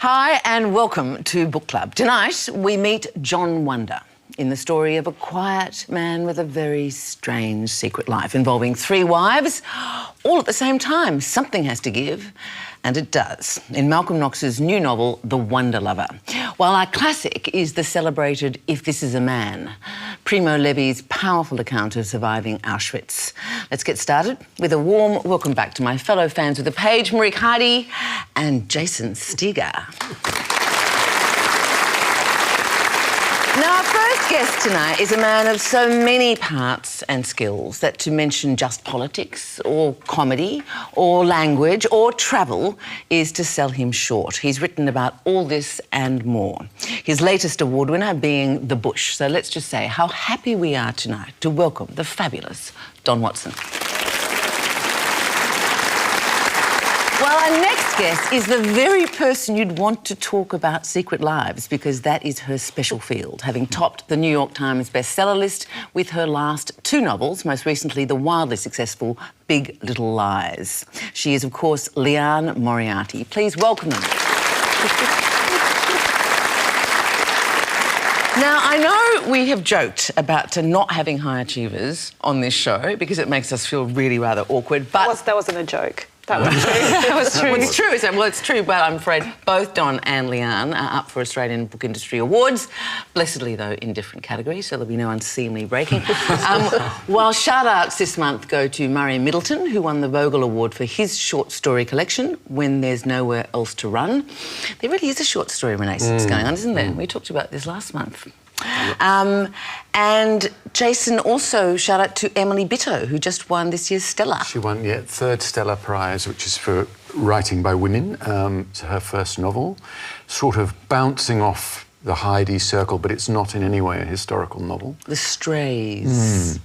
Hi and welcome to Book Club. Tonight we meet John Wonder in the story of a quiet man with a very strange secret life involving 3 wives, all at the same time. Something has to give, and it does, in Malcolm Knox's new novel, The Wonder Lover. While our classic is the celebrated If This Is a Man, Primo Levi's powerful account of surviving Auschwitz. Let's get started with a warm welcome back to my fellow fans of the page, Marieke Heidi and Jason Steger. Now, our first guest tonight is a man of so many parts and skills that to mention just politics or comedy or language or travel is to sell him short. He's written about all this and more. His latest award winner being The Bush. So let's just say how happy we are tonight to welcome the fabulous Don Watson. Well, our next guest is the very person you'd want to talk about secret lives because that is her special field, having topped the New York Times bestseller list with her last 2 novels, most recently the wildly successful Big Little Lies. She is, of course, Liane Moriarty. Please welcome them. Now, I know we have joked about not having high achievers on this show because it makes us feel really rather awkward, but... That wasn't a joke. That was true. That was true. Well, it's true, isn't it? Well, it's true, but I'm afraid both Don and Liane are up for Australian Book Industry Awards, blessedly, though, in different categories, so there'll be no unseemly breaking. While shout-outs this month go to Murray Middleton, who won the Vogel Award for his short story collection, When There's Nowhere Else to Run. There really is a short story renaissance going on, isn't there? We talked about this last month. And Jason, also shout out to Emily Bitto, who just won this year's Stella. She won, yeah, 3rd Stella Prize, which is for writing by women. It's her first novel, sort of bouncing off the Heidi circle, but it's not in any way a historical novel. The Strays.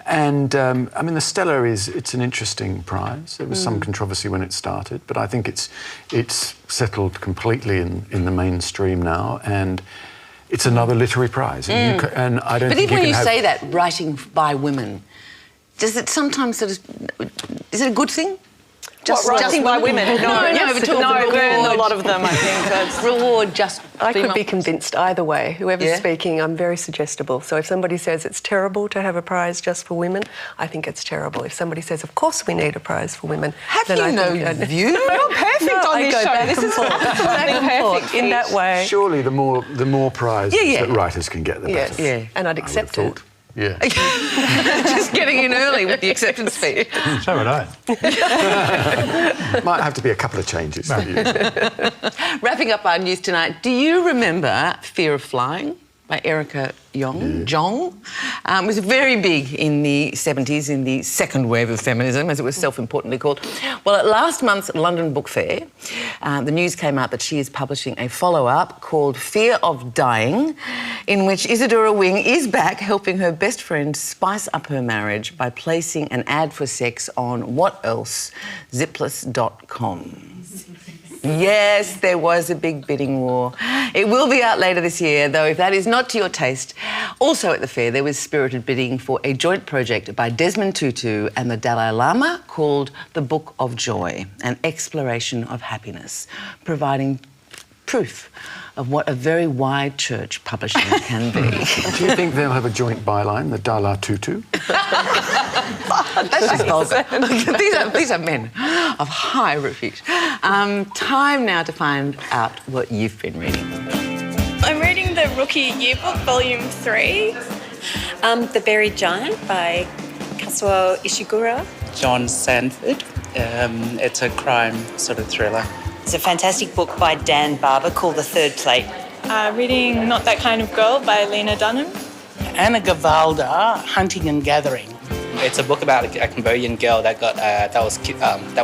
And, I mean, the Stella it's an interesting prize. There was some controversy when it started, but I think it's settled completely in the mainstream now, and it's another literary prize, and I don't. But think even when you have... say that, writing by women, does it sometimes sort of? Is it a good thing? Just writing by women? No, but a lot of them, I think. That's... Reward just. I could be convinced either way. Whoever's speaking, I'm very suggestible. So if somebody says it's terrible to have a prize just for women, I think it's terrible. If somebody says, of course we need a prize for women, then I think view? You're perfect on this show. This is perfect in that way. Surely the more prizes that writers can get, the better. Yeah, and I'd accept it. Yeah. Just getting in early with the acceptance speech. So would I. Might have to be a couple of changes. For you. Wrapping up our news tonight, do you remember Fear of Flying by Erica Jong? It was very big in the 70s, in the second wave of feminism, as it was self-importantly called. Well, at last month's London Book Fair, the news came out that she is publishing a follow-up called Fear of Dying, in which Isadora Wing is back helping her best friend spice up her marriage by placing an ad for sex on what else? Zipless.com. Yes, there was a big bidding war. It will be out later this year, though if that is not to your taste. Also at the fair, there was spirited bidding for a joint project by Desmond Tutu and the Dalai Lama called The Book of Joy, an exploration of happiness, providing proof of what a very wide church publishing can be. Do you think they'll have a joint byline, the Dalai Tutu? That's just vulgar. These are men of high repute. Time now to find out what you've been reading. I'm reading the Rookie Yearbook, Volume 3. The Buried Giant by Kazuo Ishiguro. John Sanford. It's a crime sort of thriller. It's a fantastic book by Dan Barber called The Third Plate. Reading Not That Kind of Girl by Lena Dunham. Anna Gavalda, Hunting and Gathering. It's a book about a Cambodian girl that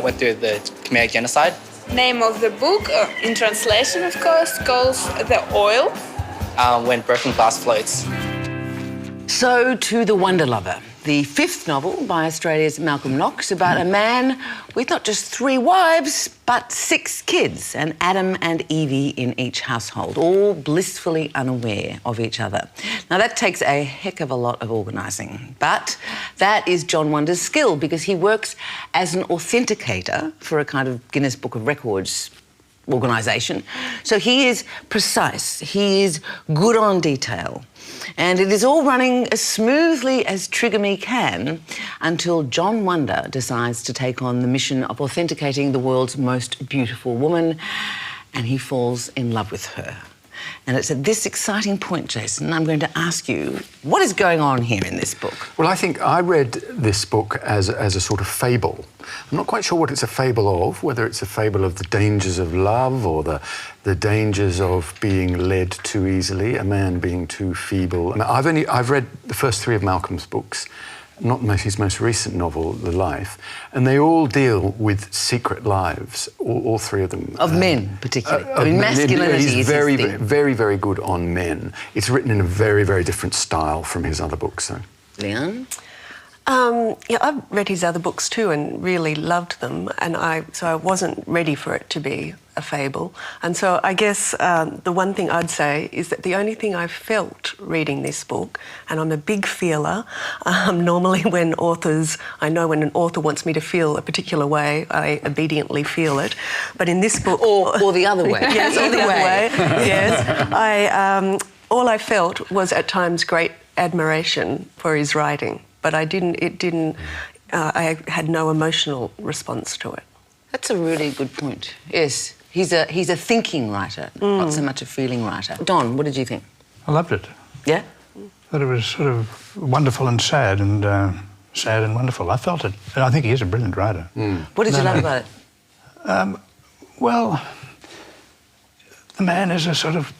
went through the Khmer genocide. Name of the book, in translation, of course, goes The Oil. When Broken Glass Floats. So to The Wonder Lover, the 5th novel by Australia's Malcolm Knox about a man with not just 3 wives, but 6 kids, and Adam and Evie in each household, all blissfully unaware of each other. Now, that takes a heck of a lot of organising, but that is John Wonder's skill because he works as an authenticator for a kind of Guinness Book of Records organisation. So he is precise, he is good on detail, and it is all running as smoothly as Trigger Me can until John Wonder decides to take on the mission of authenticating the world's most beautiful woman, and he falls in love with her. And it's at this exciting point, Jason, I'm going to ask you, what is going on here in this book? Well, I think I read this book as a sort of fable. I'm not quite sure what it's a fable of, whether it's a fable of the dangers of love or the dangers of being led too easily, a man being too feeble. I've read the first 3 of Malcolm's books, not his most recent novel, The Life, and they all deal with secret lives, all 3 of them. Of men, particularly. I mean, masculinity is He's very, his thing. very, very good on men. It's written in a very, very different style from his other books, though. Leanne? Yeah, I've read his other books too and really loved them, and so I wasn't ready for it to be a fable. And so I guess the one thing I'd say is that the only thing I felt reading this book, and I'm a big feeler, normally I know when an author wants me to feel a particular way, I obediently feel it. But in this book... Or the other way. Yes, or the other way. Yes. All I felt was at times great admiration for his writing. But I had no emotional response to it. That's a really good point. Yes, he's a thinking writer, not so much a feeling writer. Don, what did you think? I loved it. Yeah? Thought it was sort of wonderful and sad and wonderful. I felt it. And I think he is a brilliant writer. What did you love about it? Well, the man is a sort of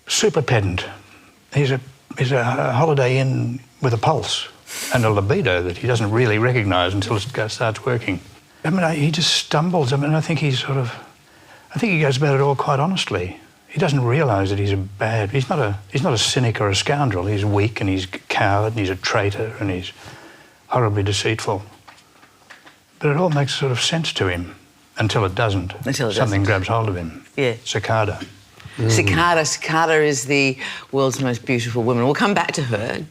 super pedant. He's a Holiday Inn with a pulse and a libido that he doesn't really recognise until it starts working. I mean, he just stumbles. I mean, I think he goes about it all quite honestly. He doesn't realise that he's not a cynic or a scoundrel. He's weak and he's a coward and he's a traitor and he's horribly deceitful. But it all makes sort of sense to him until it doesn't. Something grabs hold of him. Yeah. Cicada. Cicada is the world's most beautiful woman. We'll come back to her.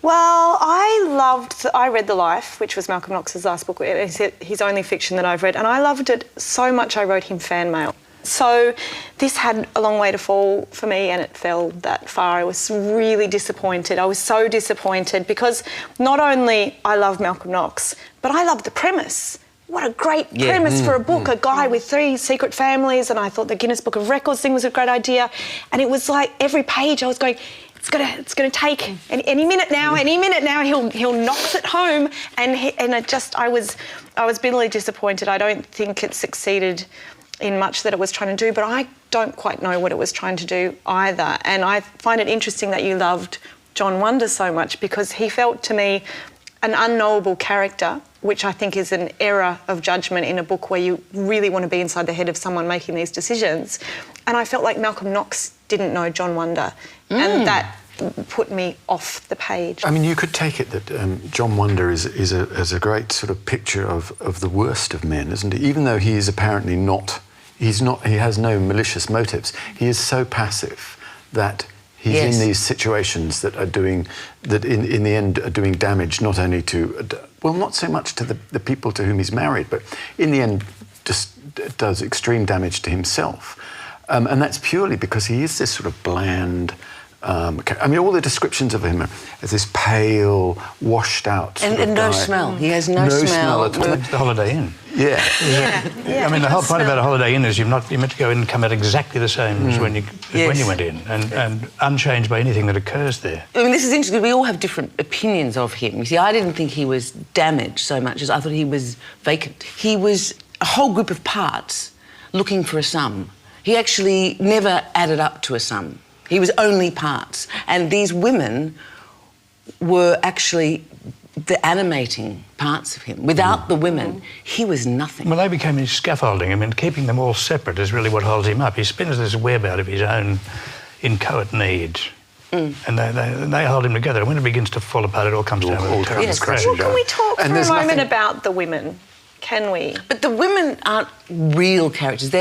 Well, I read The Life, which was Malcolm Knox's last book. It's his only fiction that I've read, and I loved it so much I wrote him fan mail. So this had a long way to fall for me, and it fell that far. I was really disappointed. I was so disappointed because not only I love Malcolm Knox, but I love the premise. What a great premise for a book, a guy with 3 secret families, and I thought the Guinness Book of Records thing was a great idea. And it was like every page I was going, it's gonna take any minute now he'll knock it home, I was bitterly disappointed. I don't think it succeeded in much that it was trying to do, but I don't quite know what it was trying to do either. And I find it interesting that you loved John Wonder so much because he felt to me an unknowable character, which I think is an error of judgment in a book where you really want to be inside the head of someone making these decisions. And I felt like Malcolm Knox didn't know John Wonder, and that put me off the page. I mean, you could take it that John Wonder is a great sort of picture of the worst of men, isn't he? Even though he is apparently he has no malicious motives. He is so passive that he's in these situations that in the end are doing damage not only to, well, not so much to the people to whom he's married, but in the end just does extreme damage to himself. And that's purely because he is this sort of bland, I mean, all the descriptions of him as this pale, washed out and no smell. He has no smell at all. Like the Holiday Inn. Yeah. I mean, the whole point about a Holiday Inn is you're meant to go in and come out exactly the same as when you went in, and unchanged by anything that occurs there. I mean, this is interesting. We all have different opinions of him. You see, I didn't think he was damaged so much as I thought he was vacant. He was a whole group of parts looking for a sum. He actually never added up to a sum. He was only parts. And these women were actually the animating parts of him. Without the women, he was nothing. Well, they became his scaffolding. I mean, keeping them all separate is really what holds him up. He spins this web out of his own inchoate needs. And they hold him together. And when it begins to fall apart, it all comes down with a terrible crash. Well, can we talk for a moment about the women? Can we? But the women aren't real characters.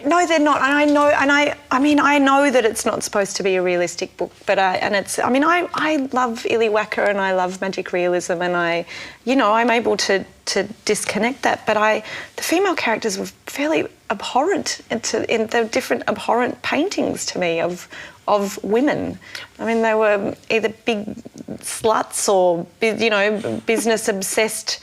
No, they're not. And I know that it's not supposed to be a realistic book, but I love Illy Wacker and I love magic realism, and I'm able to disconnect that. But the female characters were fairly abhorrent in the different abhorrent paintings to me of women. I mean, they were either big sluts or, you know, business-obsessed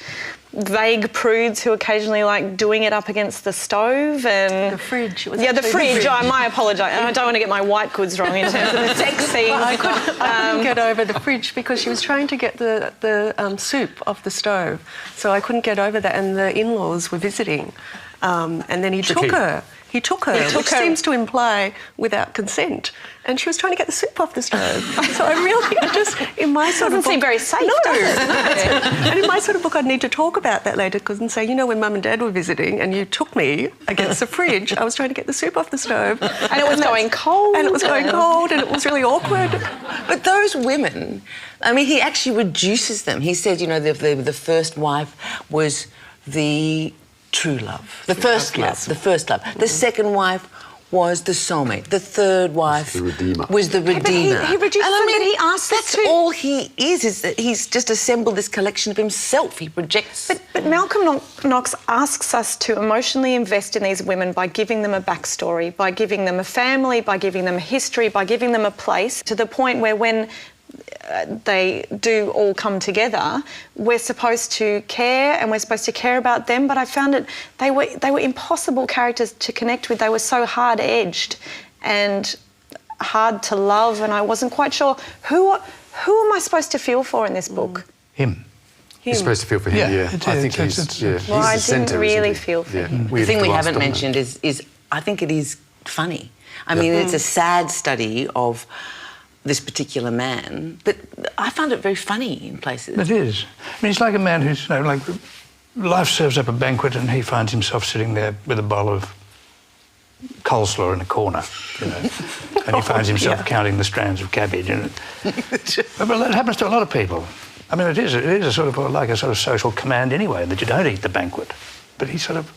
vague prudes who occasionally like doing it up against the stove and... The fridge. It was yeah, the actually fridge. I apologise. I don't want to get my white goods wrong in terms of the sex scene. I couldn't get over the fridge because she was trying to get the soup off the stove. So I couldn't get over that, and the in-laws were visiting. And then he took her. He took her, which seems to imply without consent. And she was trying to get the soup off the stove. So I really just, in my sort of book... Doesn't seem very safe, does it? And in my sort of book, I'd need to talk about that later and say, you know, when Mum and Dad were visiting and you took me against the fridge, I was trying to get the soup off the stove. And it was going cold. And it was going cold and it was really awkward. But those women, I mean, he actually reduces them. He said, you know, the first wife was the true love. The first love. The first love. The second wife was the soulmate. The third wife was the redeemer. He reduces them, but he asks that's all he is that he's just assembled this collection of himself. He projects... But Malcolm Knox asks us to emotionally invest in these women by giving them a backstory, by giving them a family, by giving them a history, by giving them a place, to the point where when they do all come together, we're supposed to care and we're supposed to care about them, but I found it they were impossible characters to connect with. They were so hard-edged and hard to love, and I wasn't quite sure who am I supposed to feel for in this book? Him. You're supposed to feel for him, yeah. I think he's well, the I centre, didn't really feel for him. The thing we haven't mentioned is I think it is funny. I mean, it's a sad study of this particular man, but I found it very funny in places. It is. I mean, it's like a man who's, you know, like, life serves up a banquet and he finds himself sitting there with a bowl of coleslaw in a corner, you know, and he finds himself counting the strands of cabbage. And well, that happens to a lot of people. I mean, it is a sort of like a sort of social command anyway, that you don't eat the banquet. But he sort of,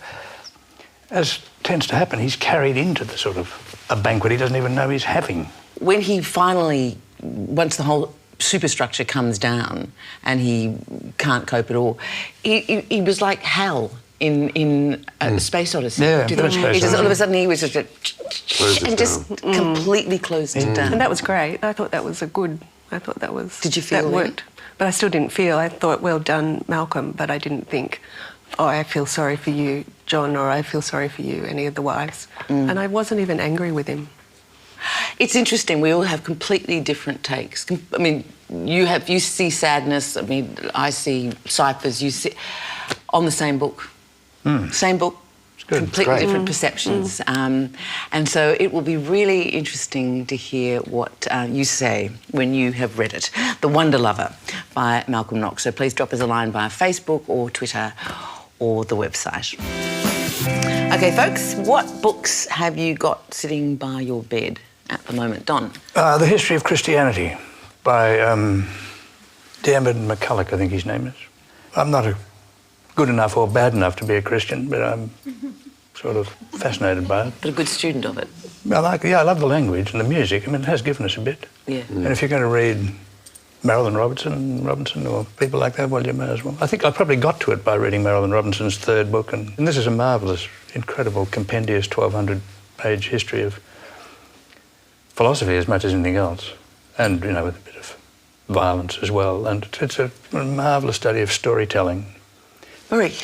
as tends to happen, he's carried into the sort of a banquet he doesn't even know he's having. When he finally, once the whole superstructure comes down and he can't cope at all, he was like Hal in Space Odyssey. Yeah, he just, all of a sudden he was just completely closed it down. And that was great. I thought that was that was... Did you feel that worked? But I still didn't feel. I thought, well done, Malcolm, but I didn't think, oh, I feel sorry for you, John, or I feel sorry for you, any of the wives. And I wasn't even angry with him. It's interesting. We all have completely different takes. I mean, you see sadness. I mean, I see ciphers. You see on the same book. Same book, completely different perceptions. And so it will be really interesting to hear what you say when you have read it. The Wonder Lover by Malcolm Knox. So please drop us a line via Facebook or Twitter or the website. OK, folks, what books have you got sitting by your bed at the moment? Don? The History of Christianity by Diarmaid MacCulloch, I think his name is. I'm not good enough or bad enough to be a Christian, but I'm sort of fascinated by it. But a good student of it. I love the language and the music. I mean, it has given us a bit. Yeah. And if you're going to read Marilyn Robinson or people like that, well, you may as well. I think I probably got to it by reading Marilyn Robinson's third book, and this is a marvellous, incredible, compendious 1,200-page history of philosophy as much as anything else, and, you know, with a bit of violence as well. And it's a marvellous study of storytelling. Marie?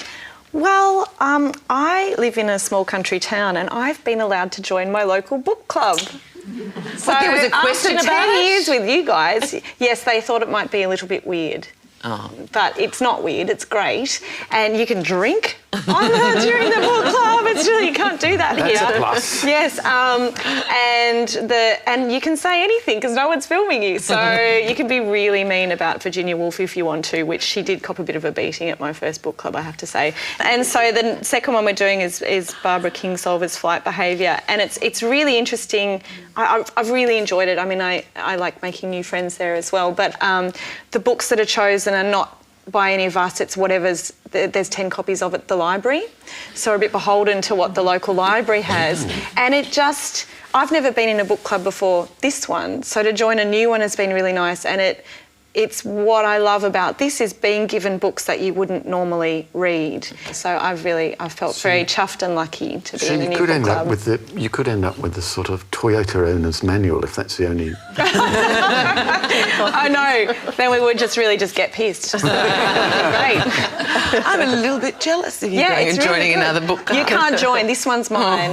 Well, I live in a small country town and I've been allowed to join my local book club. So there was a question after about 10 years with you guys, yes, they thought it might be a little bit weird. Oh. But it's not weird, it's great. And you can drink during the book club. It's really, you can't do that here. That's a plus. Yes, and you can say anything because no one's filming you. So you can be really mean about Virginia Woolf if you want to, which she did cop a bit of a beating at my first book club, I have to say. And so the second one we're doing is Barbara Kingsolver's Flight Behaviour, and it's really interesting. I've really enjoyed it. I mean, I like making new friends there as well. But the books that are chosen are not by any of us, it's whatever's, there's 10 copies of it at the library. So we're a bit beholden to what the local library has. And it just, I've never been in a book club before this one, so to join a new one has been really nice, and it's what I love about this is being given books that you wouldn't normally read. So I felt very chuffed and lucky to be in a new book club. You could end up with the sort of Toyota owner's manual if that's the only... I know. Then we would just get pissed. Great. I'm a little bit jealous of you going and joining another book club. You can't join. This one's mine.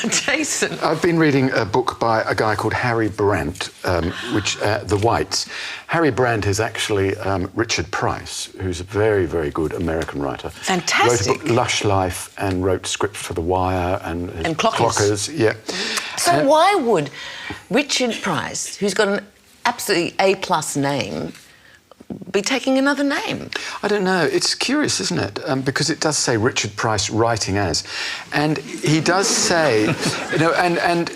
Jason. I've been reading a book by a guy called Harry Brandt, The Whites. Harry Brandt is actually Richard Price, who's a very, very good American writer. Fantastic. Wrote a book, Lush Life, and wrote scripts for The Wire and Clockers. Yeah. So why would Richard Price, who's got an absolutely A+ name, be taking another name? I don't know. It's curious, isn't it? Because it does say Richard Price writing as. And he does say, and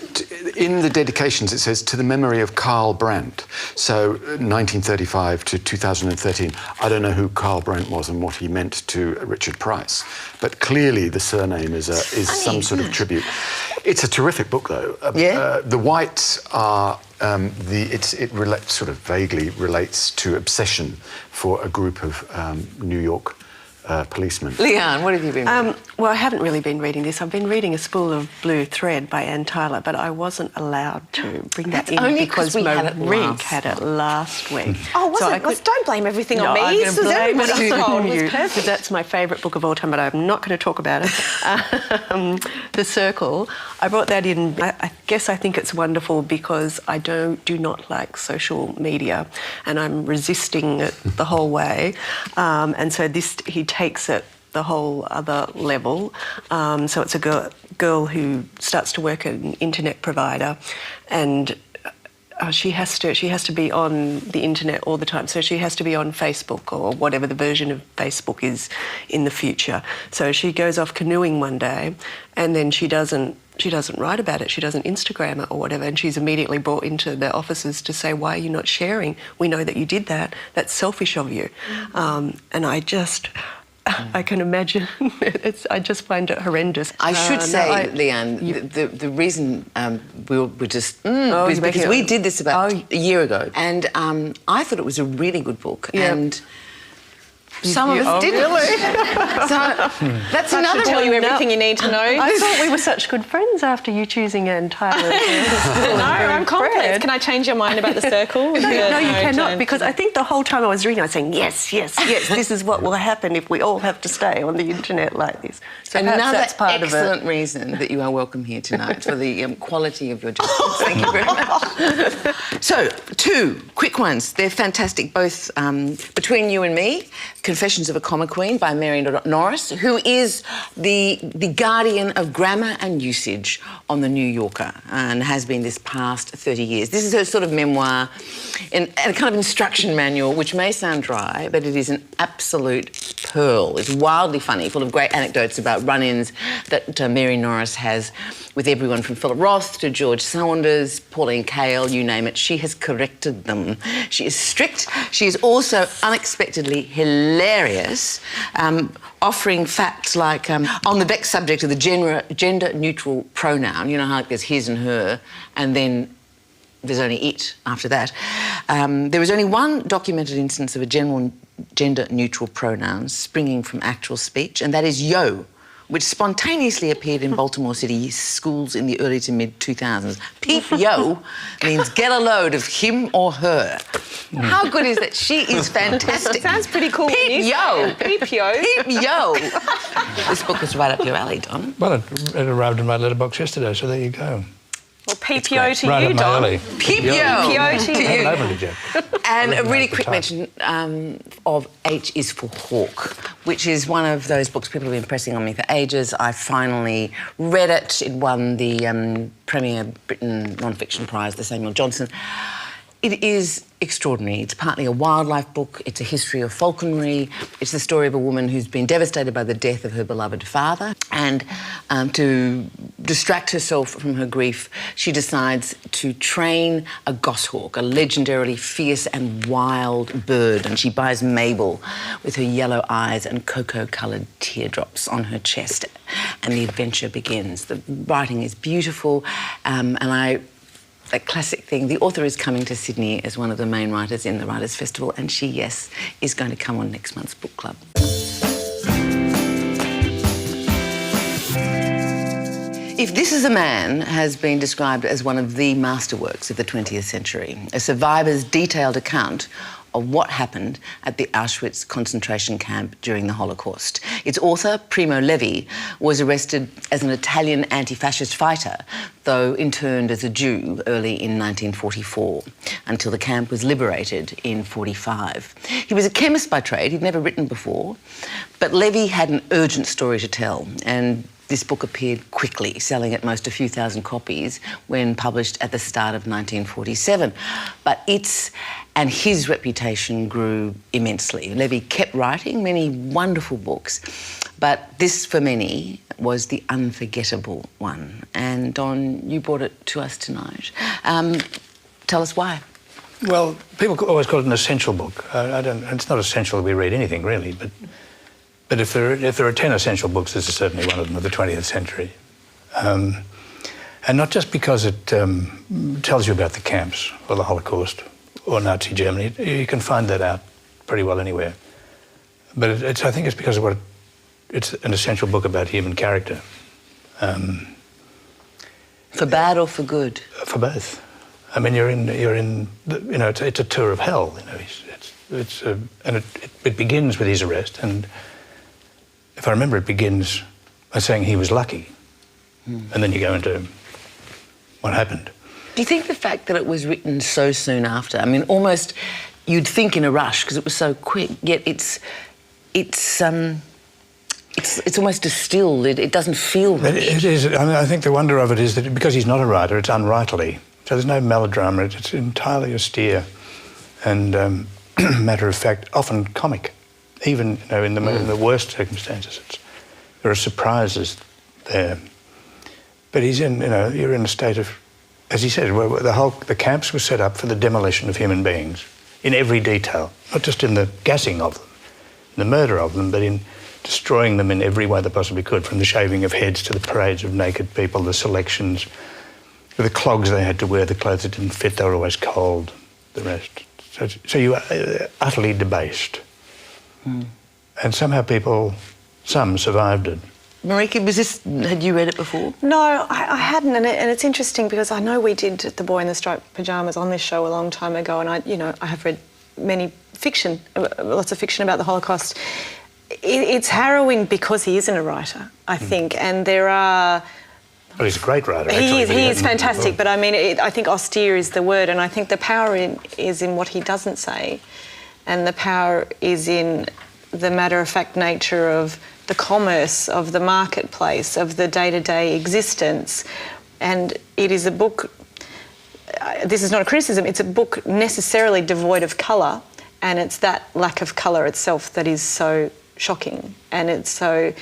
in the dedications it says, to the memory of Karl Brandt. So 1935 to 2013. I don't know who Karl Brandt was and what he meant to Richard Price. But clearly the surname is some sort of tribute. It's a terrific book, though. The Whites are... it sort of vaguely relates to obsession for a group of New York policemen. Leanne, what have you been reading? Well, I haven't really been reading this. I've been reading A Spool of Blue Thread by Anne Tyler, but I wasn't allowed to bring that in because Marie had it last week. Oh, don't blame everything on me. I'm going to blame it on you, It was because that's my favourite book of all time, but I'm not going to talk about it. The Circle. I brought that in. I guess I think it's wonderful because I do not like social media, and I'm resisting it the whole way. And so he takes it the whole other level. So it's a girl who starts to work at an internet provider, and she has to be on the internet all the time. So she has to be on Facebook or whatever the version of Facebook is in the future. So she goes off canoeing one day, and then she doesn't write about it, she doesn't Instagram it or whatever, and she's immediately brought into the offices to say, why are you not sharing? We know that you did that. That's selfish of you. And I can imagine. I just find it horrendous. I should say, Leanne, the reason we were just is because we did this about a year ago, and I thought it was a really good book, and some of us didn't. Really? So that's another tell you everything you need to know. I thought we were such good friends after you choosing Anne Tyler. No, I'm complex. Can I change your mind about The Circle? No, you cannot, because I think the whole time I was reading, I was saying, yes, this is what will happen if we all have to stay on the internet like this. So another that's part excellent reason that you are welcome here tonight for the quality of your judgments. Thank you very much. So, two quick ones. They're fantastic, both Between You and Me, Confessions of a Comma Queen by Mary Norris, who is the guardian of grammar and usage on The New Yorker and has been this past 30 years. This is her sort of memoir and a kind of instruction manual, which may sound dry, but it is an absolute pearl. It's wildly funny, full of great anecdotes about run-ins that Mary Norris has with everyone from Philip Roth to George Saunders, Pauline Kael, you name it. She has corrected them. She is strict. She is also unexpectedly hilarious, offering facts like on the vexed subject of the gender-neutral pronoun, you know how there's his and her, and then there's only it after that. There is only one documented instance of a general gender-neutral pronoun springing from actual speech, and that is yo, which spontaneously appeared in Baltimore City schools in the early to mid-2000s. Peep yo means get a load of him or her. How good is that? She is fantastic. Sounds pretty cool. Peep yo. Peep yo. Peep yo. This book was right up your alley, Don. Well, it arrived in my letterbox yesterday, so there you go. Well, peep yo to Right you, up my Don. alley. Peep yo. Yo to you. Lovely, Jeff. And a really quick mention of H is for Hawk, which is one of those books people have been pressing on me for ages. I finally read it. It won the Premier Britain Non-Fiction Prize, the Samuel Johnson. It is extraordinary. It's partly a wildlife book. It's a history of falconry. It's the story of a woman who's been devastated by the death of her beloved father. And to distract herself from her grief, she decides to train a goshawk, a legendarily fierce and wild bird. And she buys Mabel with her yellow eyes and cocoa-coloured teardrops on her chest. And the adventure begins. The writing is beautiful. And I that classic thing. The author is coming to Sydney as one of the main writers in the Writers' Festival, and she, yes, is going to come on next month's book club. If This Is a Man has been described as one of the masterworks of the 20th century, a survivor's detailed account of what happened at the Auschwitz concentration camp during the Holocaust. Its author, Primo Levi, was arrested as an Italian anti-fascist fighter, though interned as a Jew early in 1944, until the camp was liberated in 1945. He was a chemist by trade, he'd never written before, but Levi had an urgent story to tell, and this book appeared quickly, selling at most a few thousand copies when published at the start of 1947. But its and his reputation grew immensely. Levi kept writing many wonderful books, but this, for many, was the unforgettable one. And Don, you brought it to us tonight. Tell us why. Well, people always call it an essential book. It's not essential that we read anything, really, but if there are 10 essential books, this is certainly one of them of the 20th century. And not just because it tells you about the camps or the Holocaust or Nazi Germany. You can find that out pretty well anywhere. But I think it's because of it's an essential book about human character. For bad or for good? For both. I mean, it's a tour of hell. It begins with his arrest, and if I remember, it begins by saying he was lucky. And then you go into what happened. Do you think the fact that it was written so soon after, I mean, almost you'd think in a rush because it was so quick, yet it's almost distilled. It doesn't feel rushed. It is. I mean, I think the wonder of it is that because he's not a writer, it's unwriterly. So there's no melodrama. It's entirely austere and matter of fact, often comic. Even in the worst circumstances, there are surprises there. But you're in a state of, as he said, where the camps were set up for the demolition of human beings in every detail, not just in the gassing of them, in the murder of them, but in destroying them in every way they possibly could, from the shaving of heads to the parades of naked people, the selections, the clogs they had to wear, the clothes that didn't fit, they were always cold, the rest. So you are utterly debased. And somehow some survived it. Marika, had you read it before? No, I hadn't, and it's interesting because I know we did The Boy in the Striped Pyjamas on this show a long time ago, and I have read many lots of fiction about the Holocaust. It's harrowing because he isn't a writer, I think, and there are... Well, he's a great writer, actually. He is fantastic, but I mean, I think austere is the word, and I think the power is in what he doesn't say, and the power is in the matter-of-fact nature of the commerce, of the marketplace, of the day-to-day existence. And it is a book, this is not a criticism, it's a book necessarily devoid of colour, and it's that lack of colour itself that is so shocking. And it's so...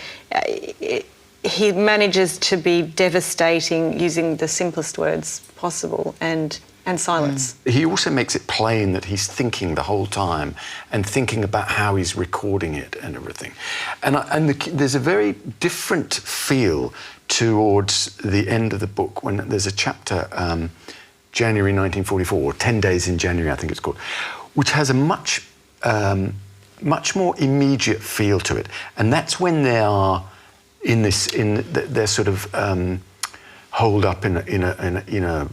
he manages to be devastating using the simplest words possible and silence. He also makes it plain that he's thinking the whole time and thinking about how he's recording it and everything. And there's a very different feel towards the end of the book when there's a chapter, January 1944, or 10 Days in January, I think it's called, which has a much more immediate feel to it. And that's when they are they're sort of holed up in a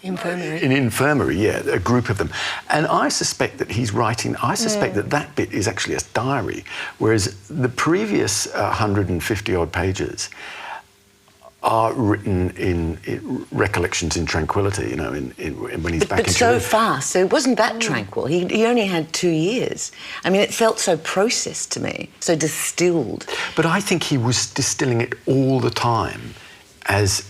infirmary. In an infirmary, yeah, a group of them. And I suspect that he's writing, that bit is actually a diary, whereas the previous 150-odd pages are written in recollections in tranquility, when he's back in But so Chile. fast, so it wasn't that tranquil. He only had 2 years. I mean, it felt so processed to me, so distilled. But I think he was distilling it all the time as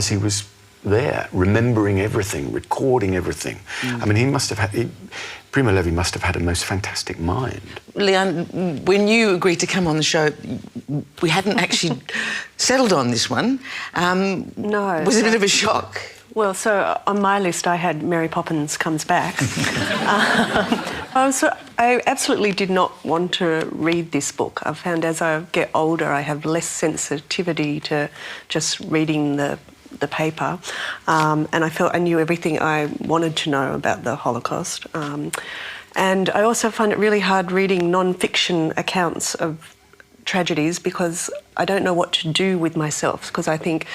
he was there, remembering everything, recording everything. I mean, Primo Levi must have had a most fantastic mind. Leanne, when you agreed to come on the show, we hadn't actually settled on this one. No. Was it a bit of a shock? Well, so on my list I had Mary Poppins Comes Back. So I absolutely did not want to read this book. I've found as I get older I have less sensitivity to just reading the the paper, and I felt I knew everything I wanted to know about the Holocaust. And I also find it really hard reading non-fiction accounts of tragedies because I don't know what to do with myself, because I think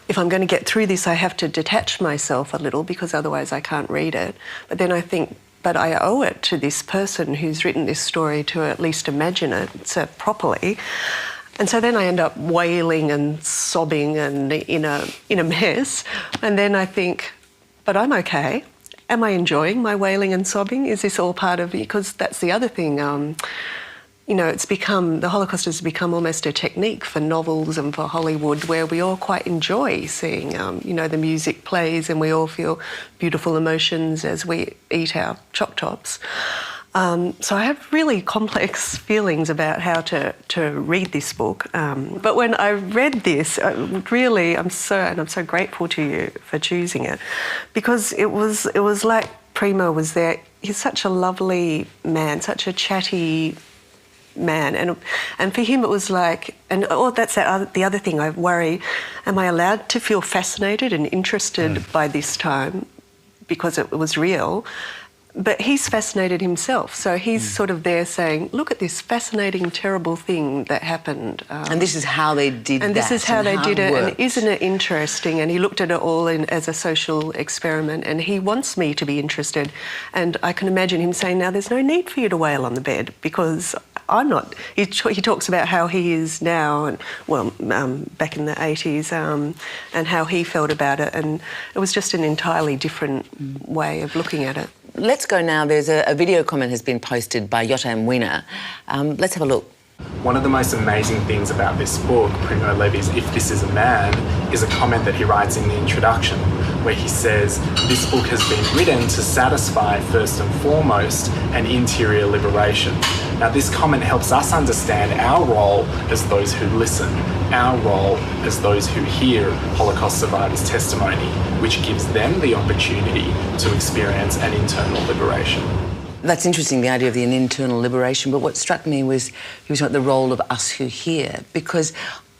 if I'm going to get through this, I have to detach myself a little because otherwise I can't read it. But then I think, but I owe it to this person who's written this story to at least imagine it properly. And so then I end up wailing and sobbing and in a mess. And then I think, but I'm okay. Am I enjoying my wailing and sobbing? Is this all part of it? Because that's the other thing. The Holocaust has become almost a technique for novels and for Hollywood, where we all quite enjoy seeing, the music plays and we all feel beautiful emotions as we eat our choc tops. So I have really complex feelings about how to read this book. But when I read this, really, I'm so grateful to you for choosing it, because it was like Primo was there. He's such a lovely man, such a chatty man, and for him it was like, that's the other thing I worry, am I allowed to feel fascinated and interested by this time because it was real? But he's fascinated himself, so he's sort of there saying, look at this fascinating, terrible thing that happened. And this is how they did that. And this is how they did it, worked. and isn't it interesting? And he looked at it all as a social experiment, and he wants me to be interested. And I can imagine him saying, now there's no need for you to wail on the bed, because I'm not. He talks about how he is now, and back in the 80s, and how he felt about it, and it was just an entirely different way of looking at it. Let's go now. There's a video comment has been posted by Yotam Wiener. Let's have a look. One of the most amazing things about this book, Primo Levi's If This Is a Man, is a comment that he writes in the introduction, where he says, this book has been written to satisfy, first and foremost, an interior liberation. Now, this comment helps us understand our role as those who listen, our role as those who hear Holocaust survivors' testimony, which gives them the opportunity to experience an internal liberation. That's interesting, the idea of an internal liberation, but what struck me was he was talking about the role of us who hear, because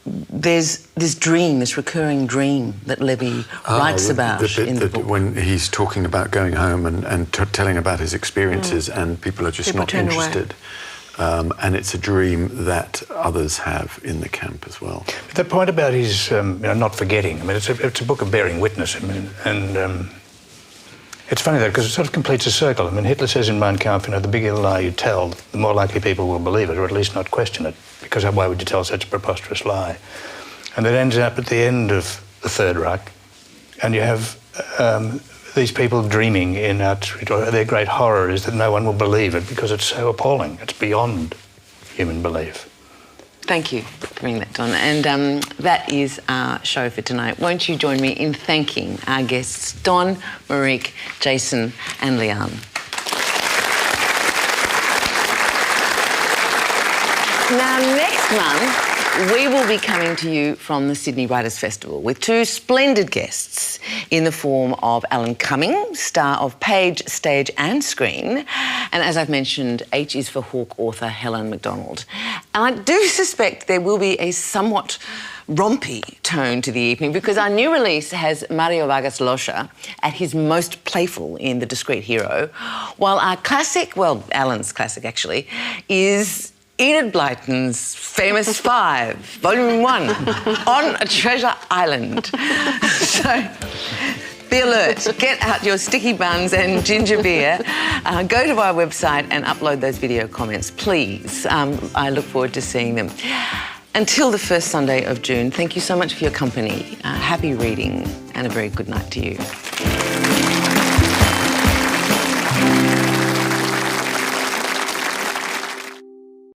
there's this dream, this recurring dream that Levy writes about in the book. When he's talking about going home and telling about his experiences, and people are just not interested. And it's a dream that others have in the camp as well. But the point about his not forgetting, I mean, it's a book of bearing witness, and it's funny though, because it sort of completes a circle. I mean, Hitler says in Mein Kampf, the bigger the lie you tell, the more likely people will believe it, or at least not question it, because why would you tell such a preposterous lie? And that ends up at the end of the Third Reich, and you have these people dreaming their great horror is that no one will believe it because it's so appalling. It's beyond human belief. Thank you for bringing that, Don. And that is our show for tonight. Won't you join me in thanking our guests, Don, Marique, Jason and Leanne. Now, next month, we will be coming to you from the Sydney Writers' Festival with two splendid guests in the form of Alan Cumming, star of Page, Stage and Screen. And as I've mentioned, H is for Hawke author Helen MacDonald. And I do suspect there will be a somewhat rompy tone to the evening because our new release has Mario Vargas Llosa at his most playful in The Discreet Hero, while our classic, well, Alan's classic actually, is Enid Blyton's famous 5, Volume 1, On a Treasure Island. So be alert, get out your sticky buns and ginger beer, go to our website and upload those video comments, please. I look forward to seeing them. Until the first Sunday of June, thank you so much for your company. Happy reading and a very good night to you.